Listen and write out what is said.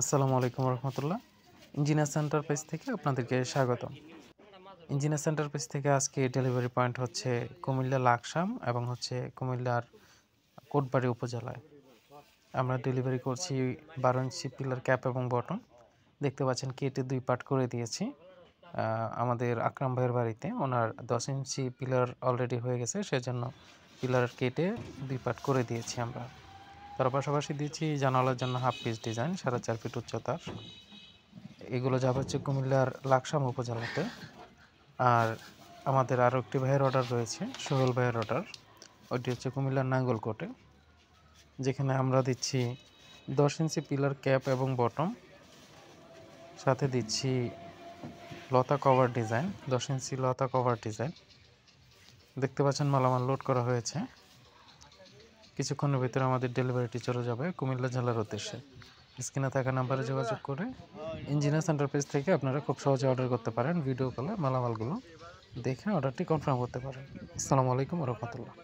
আসসালামু আলাইকুম রহমতুল্লাহ। Engineer centre page থেকে আপনাদেরকে স্বাগতম। ইঞ্জিনিয়ার সেন্টার পেজ থেকে আজকে ডেলিভারি পয়েন্ট হচ্ছে কুমিল্লা লাকসাম এবং কুমিল্লার কোটবাড়ি উপজেলায়। আমরা ডেলিভারি করছি 12 ইঞ্চি পিলার ক্যাপ এবং বটম। দেখতে পাচ্ছেন কেটে 2 পার্ট করে দিয়েছি। আমাদের আকরাম ভাইয়ের বাড়িতে ওনার 10 ইঞ্চি পিলার অলরেডি হয়ে গেছে, সেজন্য পিলার কেটে 2 পার্ট করে দিয়েছি আমরা। তার পাশাপাশি দিয়েছি জানালার জন্য হাফ পিস ডিজাইন 4.5 ফিট উচ্চতার। এগুলো যাবে হচ্ছে কুমিল্লার লাকসাম উপজেলাতে। আর আমাদের আরও একটি ভাইয়ের অর্ডার রয়েছে, সোহেল ভাইয়ের অর্ডার। ওইটি হচ্ছে কুমিল্লার নাঙ্গলকোটে, যেখানে আমরা দিচ্ছি 10 ইঞ্চি পিলার ক্যাপ এবং বটম, সাথে দিচ্ছি লতা কভার ডিজাইন, 10 ইঞ্চি লতা কভার ডিজাইন। দেখতে পাচ্ছেন মালামাল লোড করা হয়েছে। কিছুক্ষণের ভিতরে আমাদের ডেলিভারিটি চলে যাবে কুমিল্লা জেলার উদ্দেশ্যে। স্ক্রিনে থাকা নাম্বারে যোগাযোগ করে ইঞ্জিনিয়ার সেন্টার পেজ থেকে আপনারা খুব সহজে অর্ডার করতে পারেন। ভিডিও কলে মালামালগুলো দেখে অর্ডারটি কনফার্ম করতে পারেন। আসসালামু আলাইকুম রহমতুল্লাহ।